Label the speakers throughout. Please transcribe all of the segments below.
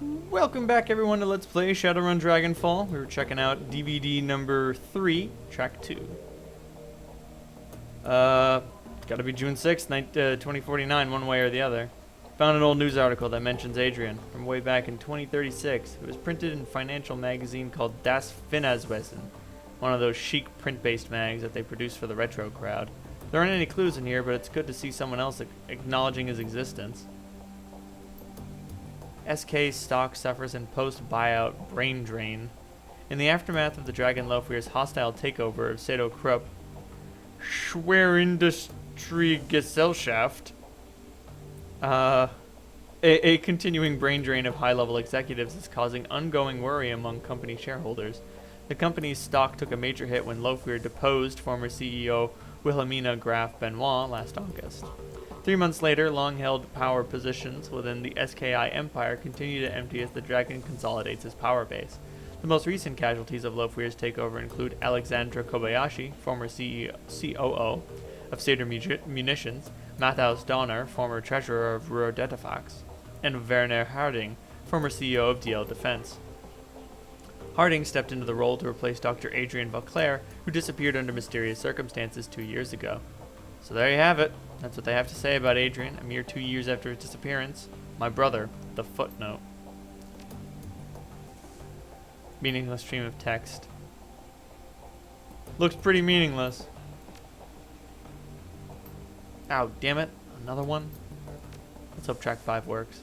Speaker 1: Welcome back everyone to Let's Play Shadowrun Dragonfall. We were checking out DVD number 3, track 2. Gotta be June 6th, 2049, one way or the other. Found an old news article that mentions Adrian from way back in 2036. It was printed in a financial magazine called Das Finanzwesen, one of those chic print-based mags that they produce for the retro crowd. There aren't any clues in here, but it's good to see someone else acknowledging his existence. SK stock suffers in post-buyout brain drain. In the aftermath of the Dragon Lofweir's hostile takeover of Sedo Krupp, Schwerindustrie-Gesellschaft, a continuing brain drain of high-level executives is causing ongoing worry among company shareholders. The company's stock took a major hit when Lofweir deposed former CEO Wilhelmina Graf Benoit last August. 3 months later, long-held power positions within the SKI empire continue to empty as the Dragon consolidates its power base. The most recent casualties of Lofweir's takeover include Alexandra Kobayashi, former COO of Seder Munitions, Matthäus Donner, former treasurer of Ruhr Datafax, and Werner Harding, former CEO of DL Defense. Harding stepped into the role to replace Dr. Adrian Vauclair, who disappeared under mysterious circumstances 2 years ago. So there you have it. That's what they have to say about Adrian, a mere 2 years after his disappearance. My brother, the footnote. Meaningless stream of text. Looks pretty meaningless. Ow, damn it. Another one? Let's hope track 5 works.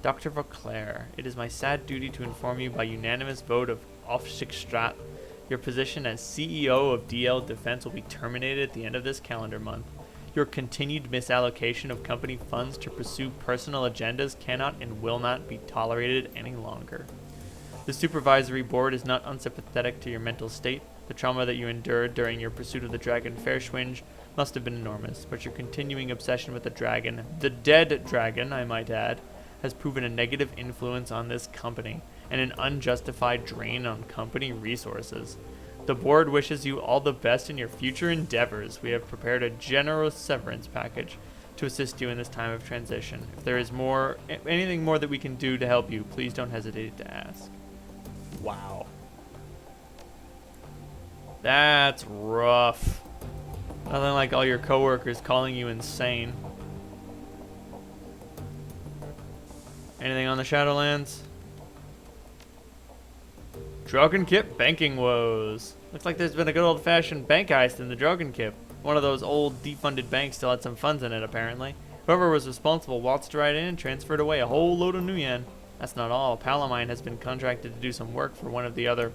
Speaker 1: Dr. Vauclair, it is my sad duty to inform you by unanimous vote of Aufsichtsrat, your position as CEO of DL Defense will be terminated at the end of this calendar month. Your continued misallocation of company funds to pursue personal agendas cannot and will not be tolerated any longer. The supervisory board is not unsympathetic to your mental state. The trauma that you endured during your pursuit of the Dragon Verschwinge must have been enormous, but your continuing obsession with the dragon, the dead dragon, I might add, has proven a negative influence on this company and an unjustified drain on company resources. The board wishes you all the best in your future endeavors. We have prepared a generous severance package to assist you in this time of transition. If there is anything more that we can do to help you, please don't hesitate to ask. Wow. That's rough. Nothing like all your coworkers calling you insane. Anything on the Shadowlands? Dragonkip banking woes. Looks like there's been a good old-fashioned bank heist in the Dragonkip. One of those old defunded banks still had some funds in it, apparently. Whoever was responsible waltzed right in and transferred away a whole load of new yen. That's not all. Palamine has been contracted to do some work for one of the other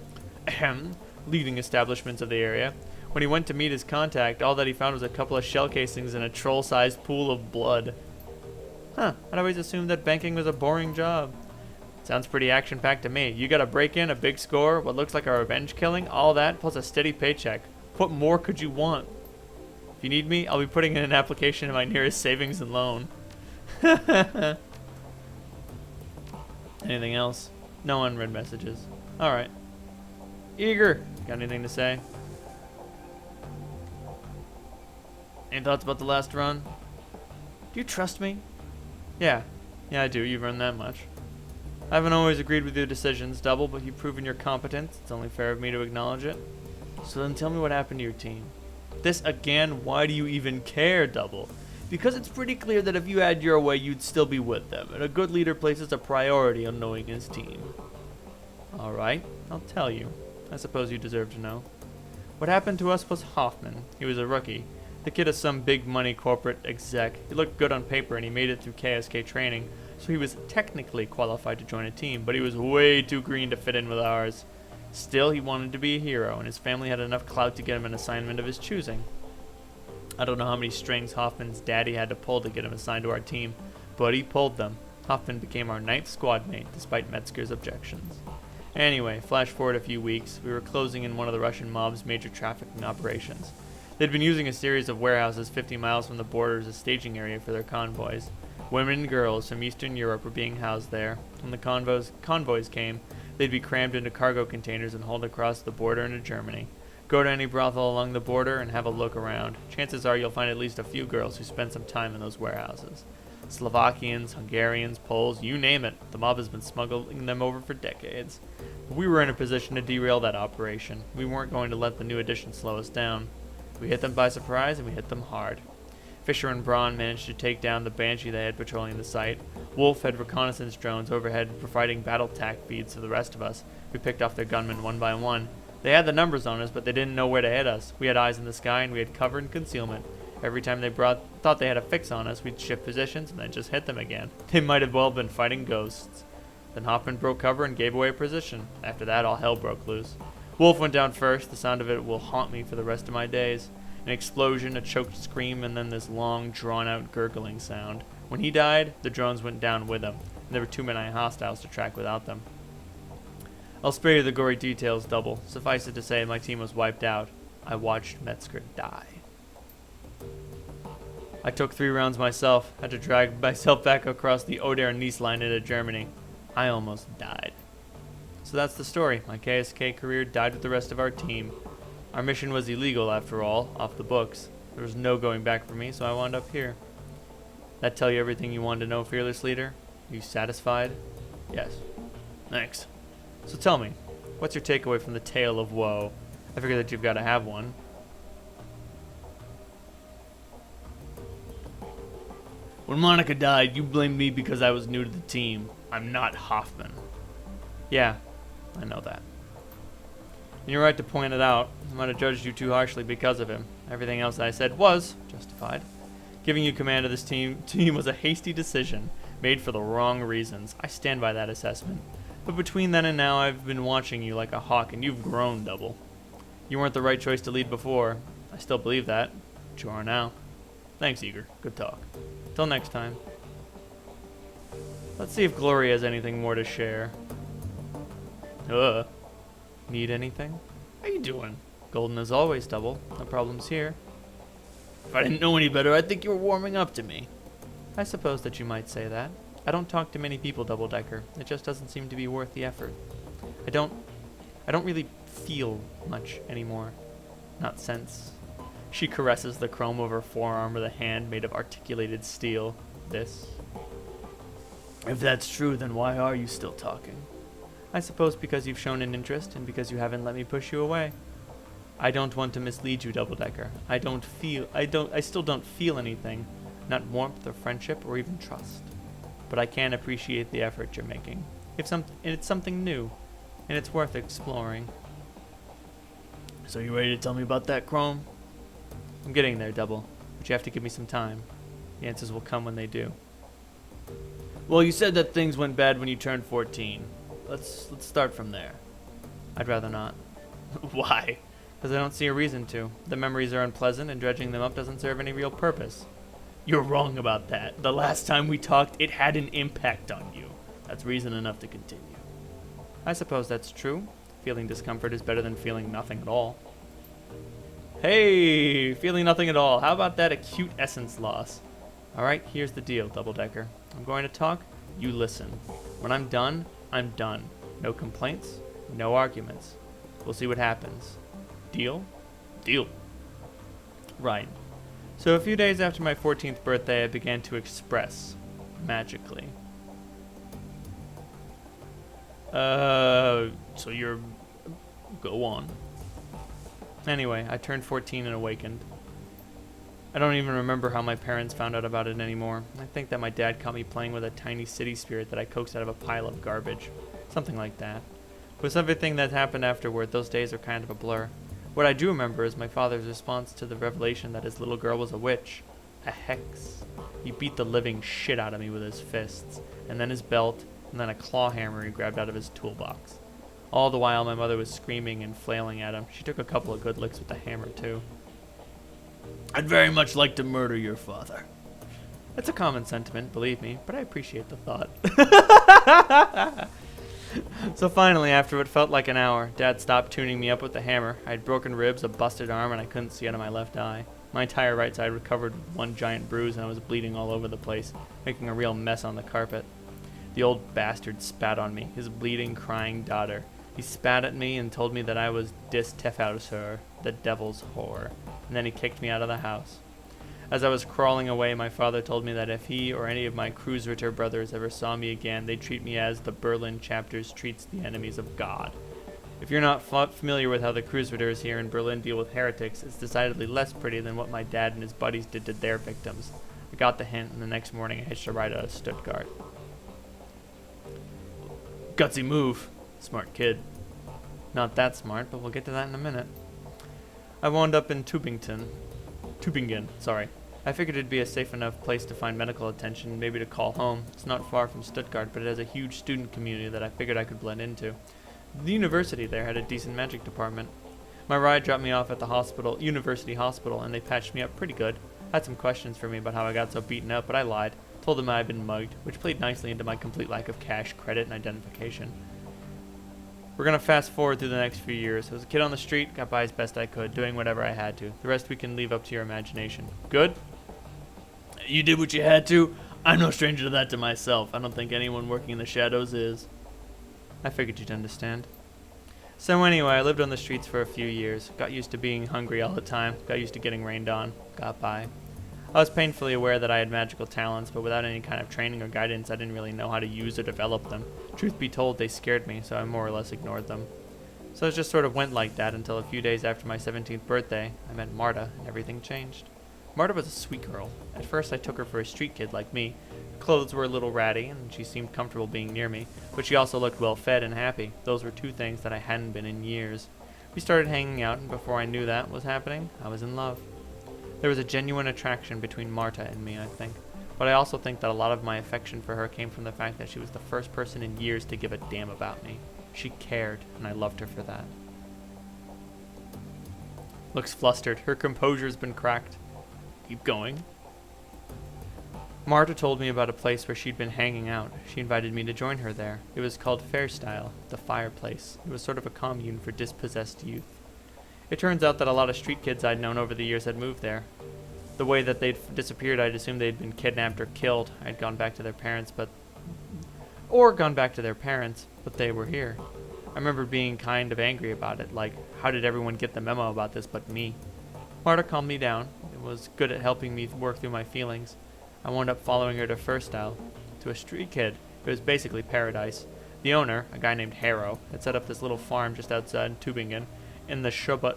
Speaker 1: leading establishments of the area. When he went to meet his contact, all that he found was a couple of shell casings and a troll-sized pool of blood. Huh, I'd always assumed that banking was a boring job. Sounds pretty action-packed to me. You got a break-in, a big score, what looks like a revenge killing, all that, plus a steady paycheck. What more could you want? If you need me, I'll be putting in an application to my nearest savings and loan. Anything else? No unread messages. Alright. Eager, got anything to say? Any thoughts about the last run? Do you trust me? Yeah, I do. You've earned that much. I haven't always agreed with your decisions, Double, but you've proven your competence. It's only fair of me to acknowledge it. So then tell me what happened to your team. This again, why do you even care, Double? Because it's pretty clear that if you had your way, you'd still be with them, and a good leader places a priority on knowing his team. Alright, I'll tell you. I suppose you deserve to know. What happened to us was Hoffman. He was a rookie. The kid is some big money corporate exec. He looked good on paper and he made it through KSK training, so he was technically qualified to join a team, but he was way too green to fit in with ours. Still, he wanted to be a hero, and his family had enough clout to get him an assignment of his choosing. I don't know how many strings Hoffman's daddy had to pull to get him assigned to our team, but he pulled them. Hoffman became our 9th squad mate, despite Metzger's objections. Anyway, flash forward a few weeks, we were closing in one of the Russian mob's major trafficking operations. They'd been using a series of warehouses 50 miles from the border as a staging area for their convoys. Women and girls from Eastern Europe were being housed there. When the convoys came, they'd be crammed into cargo containers and hauled across the border into Germany. Go to any brothel along the border and have a look around. Chances are you'll find at least a few girls who spent some time in those warehouses. Slovakians, Hungarians, Poles, you name it. The mob has been smuggling them over for decades. But we were in a position to derail that operation. We weren't going to let the new addition slow us down. We hit them by surprise, and we hit them hard. Fisher and Braun managed to take down the Banshee they had patrolling the site. Wolf had reconnaissance drones overhead providing battle tac feeds to the rest of us. We picked off their gunmen one by one. They had the numbers on us, but they didn't know where to hit us. We had eyes in the sky, and we had cover and concealment. Every time they thought they had a fix on us, we'd shift positions and then just hit them again. They might have well been fighting ghosts. Then Hoffman broke cover and gave away a position. After that, all hell broke loose. Wolf went down first. The sound of it will haunt me for the rest of my days. An explosion, a choked scream, and then this long, drawn-out gurgling sound. When he died, the drones went down with him, and there were too many hostiles to track without them. I'll spare you the gory details, Double. Suffice it to say, my team was wiped out. I watched Metzger die. I took 3 rounds myself, had to drag myself back across the Oder-Nice line into Germany. I almost died. So that's the story. My KSK career died with the rest of our team. Our mission was illegal, after all, off the books. There was no going back for me, so I wound up here. That tell you everything you wanted to know, Fearless Leader? Are you satisfied? Yes. Thanks. So tell me, what's your takeaway from the tale of woe? I figure that you've got to have one. When Monica died, you blamed me because I was new to the team. I'm not Hoffman. Yeah, I know that. And you're right to point it out. I might have judged you too harshly because of him. Everything else I said was justified. Giving you command of this team was a hasty decision, made for the wrong reasons. I stand by that assessment. But between then and now, I've been watching you like a hawk, and you've grown, Double. You weren't the right choice to lead before. I still believe that. But you are now. Thanks, Eager. Good talk. Till next time. Let's see if Glory has anything more to share. Need anything? How you doing? Golden as always, Double. No problems here. If I didn't know any better, I'd think you were warming up to me. I suppose that you might say that. I don't talk to many people, Double Decker. It just doesn't seem to be worth the effort. I don't really feel much anymore. Not since. She caresses the chrome of her forearm with a hand made of articulated steel. This. If that's true, then why are you still talking? I suppose because you've shown an interest and because you haven't let me push you away. I don't want to mislead you, Double Decker. I still don't feel anything. Not warmth or friendship or even trust. But I can appreciate the effort you're making. It's something new, and it's worth exploring. So you ready to tell me about that, Chrome? I'm getting there, Double, but you have to give me some time. The answers will come when they do. Well, you said that things went bad when you turned 14. Let's start from there. I'd rather not. Why? Because I don't see a reason to. The memories are unpleasant, and dredging them up doesn't serve any real purpose. You're wrong about that. The last time we talked, it had an impact on you. That's reason enough to continue. I suppose that's true. Feeling discomfort is better than feeling nothing at all. Hey, feeling nothing at all. How about that acute essence loss? Alright, here's the deal, Double Decker. I'm going to talk, you listen. When I'm done, I'm done. No complaints, no arguments. We'll see what happens. Deal? Deal. Right. So a few days after my 14th birthday, I began to express. Magically. So you're... Go on. Anyway, I turned 14 and awakened. I don't even remember how my parents found out about it anymore. I think that my dad caught me playing with a tiny city spirit that I coaxed out of a pile of garbage. Something like that. With everything that happened afterward, those days are kind of a blur. What I do remember is my father's response to the revelation that his little girl was a witch. A hex. He beat the living shit out of me with his fists, and then his belt, and then a claw hammer he grabbed out of his toolbox. All the while my mother was screaming and flailing at him. She took a couple of good licks with the hammer, too. I'd very much like to murder your father. It's a common sentiment, believe me, but I appreciate the thought. So finally, after what felt like an hour, Dad stopped tuning me up with the hammer. I had broken ribs, a busted arm, and I couldn't see out of my left eye. My entire right side was covered with one giant bruise, and I was bleeding all over the place, making a real mess on the carpet. The old bastard spat on me, his bleeding, crying daughter. He spat at me and told me that I was Dis Teufelsur, the devil's whore, and then he kicked me out of the house. As I was crawling away, my father told me that if he or any of my Cruisritter brothers ever saw me again, they'd treat me as the Berlin chapters treats the enemies of God. If you're not familiar with how the Cruisritters here in Berlin deal with heretics, it's decidedly less pretty than what my dad and his buddies did to their victims. I got the hint, and the next morning I hitched a ride out of Stuttgart. Gutsy move. Smart kid. Not that smart, but we'll get to that in a minute. I wound up in Tübingen, sorry. I figured it'd be a safe enough place to find medical attention, maybe to call home. It's not far from Stuttgart, but it has a huge student community that I figured I could blend into. The university there had a decent magic department. My ride dropped me off at the university hospital, and they patched me up pretty good. Had some questions for me about how I got so beaten up, but I lied. Told them I had been mugged, which played nicely into my complete lack of cash, credit, and identification. We're gonna fast forward through the next few years. I was a kid on the street, got by as best I could, doing whatever I had to. The rest we can leave up to your imagination. Good? You did what you had to? I'm no stranger to that to myself. I don't think anyone working in the shadows is. I figured you'd understand. So anyway, I lived on the streets for a few years. Got used to being hungry all the time. Got used to getting rained on. Got by. I was painfully aware that I had magical talents, but without any kind of training or guidance, I didn't really know how to use or develop them. Truth be told, they scared me, so I more or less ignored them. So it just sort of went like that until a few days after my 17th birthday, I met Marta, and everything changed. Marta was a sweet girl. At first I took her for a street kid like me. Her clothes were a little ratty, and she seemed comfortable being near me, but she also looked well fed and happy. Those were two things that I hadn't been in years. We started hanging out, and before I knew that was happening, I was in love. There was a genuine attraction between Marta and me, I think. But I also think that a lot of my affection for her came from the fact that she was the first person in years to give a damn about me. She cared, and I loved her for that. Looks flustered. Her composure's been cracked. Keep going. Marta told me about a place where she'd been hanging out. She invited me to join her there. It was called Fairstyle, the fireplace. It was sort of a commune for dispossessed youth. It turns out that a lot of street kids I'd known over the years had moved there. The way that they'd disappeared, I'd assumed they'd been kidnapped or killed. I'd gone back to their parents, but they were here. I remember being kind of angry about it, like, how did everyone get the memo about this but me? Marta calmed me down. It was good at helping me work through my feelings. I wound up following her to Fairstyle, to a street kid. It was basically paradise. The owner, a guy named Harrow, had set up this little farm just outside Tübingen, in the Schobuck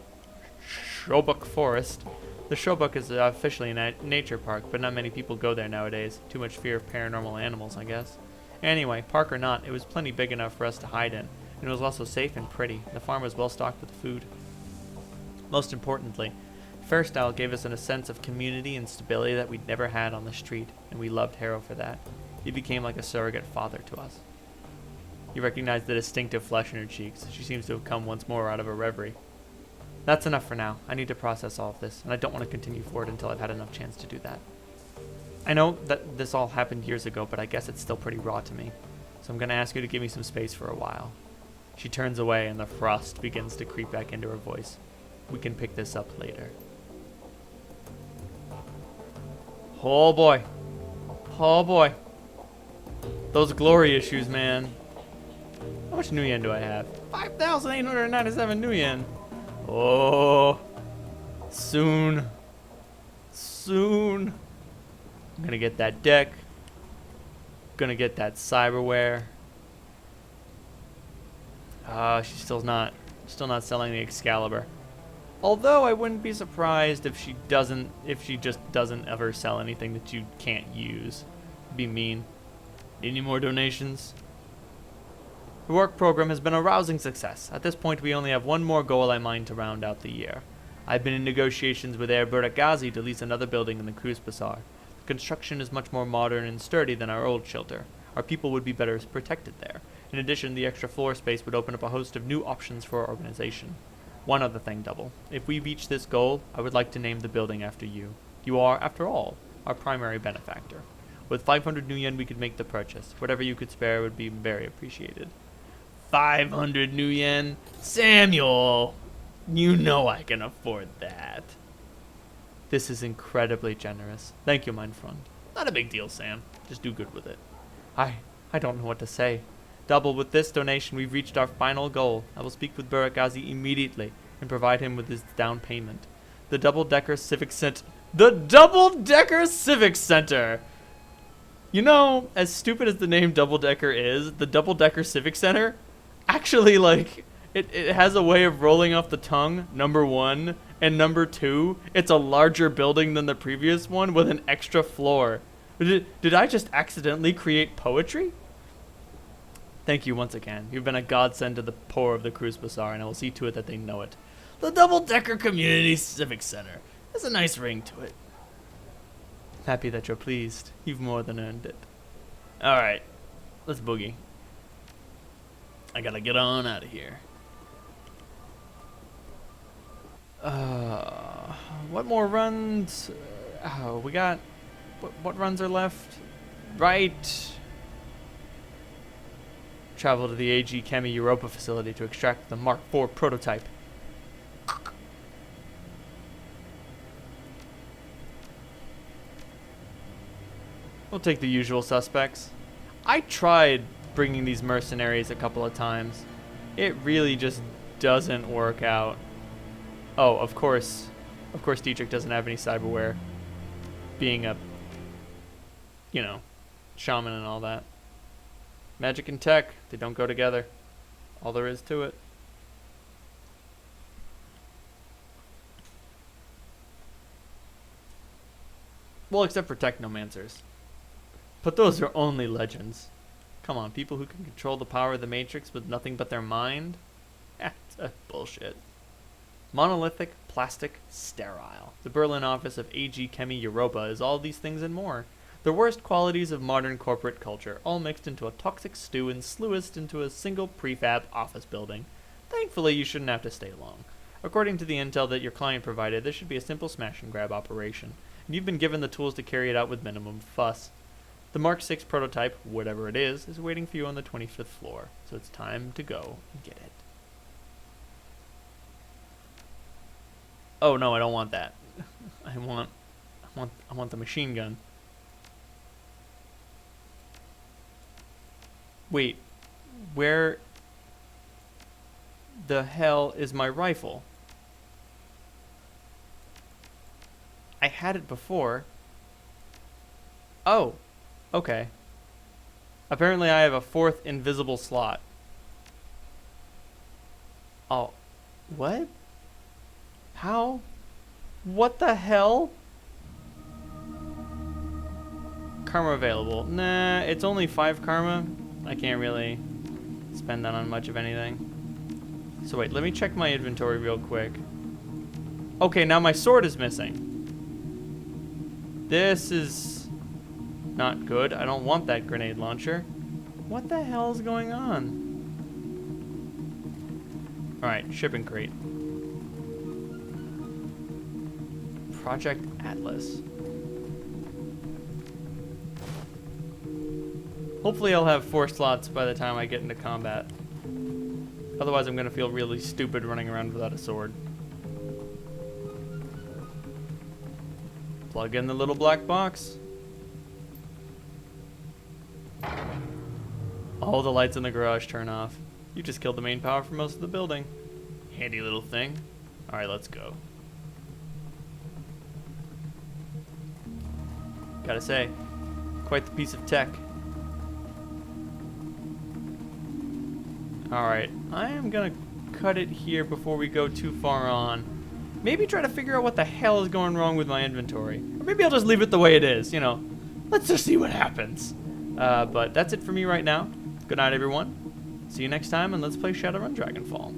Speaker 1: Forest. The Schobuck is officially a nature park, but not many people go there nowadays. Too much fear of paranormal animals, I guess. Anyway, park or not, it was plenty big enough for us to hide in, and it was also safe and pretty. The farm was well stocked with food. Most importantly, Fairstyle gave us a sense of community and stability that we'd never had on the street, and we loved Harrow for that. He became like a surrogate father to us. You recognize the distinctive flush in her cheeks. She seems to have come once more out of a reverie. That's enough for now. I need to process all of this, and I don't want to continue forward until I've had enough chance to do that. I know that this all happened years ago, but I guess it's still pretty raw to me. So I'm going to ask you to give me some space for a while. She turns away, and the frost begins to creep back into her voice. We can pick this up later. Oh boy. Oh boy. Those glory issues, man. How much new yen do I have? 5,897 new yen. Oh. Soon. Soon. I'm gonna get that deck. Gonna get that cyberware. She's still not selling the Excalibur. Although I wouldn't be surprised if she just doesn't ever sell anything that you can't use. It'd be mean. Any more donations? The work program has been a rousing success. At this point, we only have one more goal in mind to round out the year. I've been in negotiations with Air Buragazi to lease another building in the Cruise Bazaar. The construction is much more modern and sturdy than our old shelter. Our people would be better protected there. In addition, the extra floor space would open up a host of new options for our organization. One other thing, Double. If we reach this goal, I would like to name the building after you. You are, after all, our primary benefactor. With 500 new yen, we could make the purchase. Whatever you could spare would be very appreciated. 500 new yen? Samuel! You know I can afford that. This is incredibly generous. Thank you, mein Freund. Not a big deal, Sam. Just do good with it. I don't know what to say. Double, with this donation, we've reached our final goal. I will speak with Buragazi immediately and provide him with his down payment. The double-decker Civic Cent The Double-Decker Civic Center. You know, as stupid as the name Double-Decker is, the Double-Decker Civic Center actually, like, it has a way of rolling off the tongue, number one, and number two, it's a larger building than the previous one with an extra floor. Did I just accidentally create poetry? Thank you once again. You've been a godsend to the poor of the Cruise Bazaar, and I will see to it that they know it. The Double-Decker Community Civic Center. There's a nice ring to it. Happy that you're pleased. You've more than earned it. Alright, let's boogie. I gotta get on out of here. What more runs? Oh, we got... What runs are left? Right. Travel to the AG Chemi Europa facility to extract the Mark IV prototype. We'll take the usual suspects. I tried bringing these mercenaries a couple of times. It really just doesn't work out. Oh, of course Dietrich doesn't have any cyberware. Being a, you know, shaman and all that. Magic and tech, they don't go together. All there is to it. Well, except for technomancers. But those are only legends. Come on, people who can control the power of the Matrix with nothing but their mind? That's bullshit. Monolithic, plastic, sterile. The Berlin office of AG Chemi Europa is all these things and more. The worst qualities of modern corporate culture, all mixed into a toxic stew and sluiced into a single prefab office building. Thankfully, you shouldn't have to stay long. According to the intel that your client provided, this should be a simple smash and grab operation, and you've been given the tools to carry it out with minimum fuss. The Mark VI prototype, whatever it is waiting for you on the 25th floor, so it's time to go and get it. Oh no, I don't want that. I want the machine gun. Wait, where the hell is my rifle? I had it before. Oh, okay. Apparently I have a fourth invisible slot. Oh, what? How? What the hell? Karma available. Nah, it's only 5 karma. I can't really spend that on much of anything. So wait, let me check my inventory real quick. Okay, now my sword is missing. This is not good. I don't want that grenade launcher. What the hell is going on? Alright, shipping crate. Project Atlas. Hopefully I'll have 4 slots by the time I get into combat. Otherwise I'm gonna feel really stupid running around without a sword. Plug in the little black box. All the lights in the garage turn off. You just killed the main power for most of the building. Handy little thing. Alright, let's go. Gotta say, quite the piece of tech. Alright, I am gonna cut it here before we go too far on. Maybe try to figure out what the hell is going wrong with my inventory. Or maybe I'll just leave it the way it is, you know. Let's just see what happens. But that's it for me right now. Good night, everyone. See you next time, and let's play Shadowrun Dragonfall.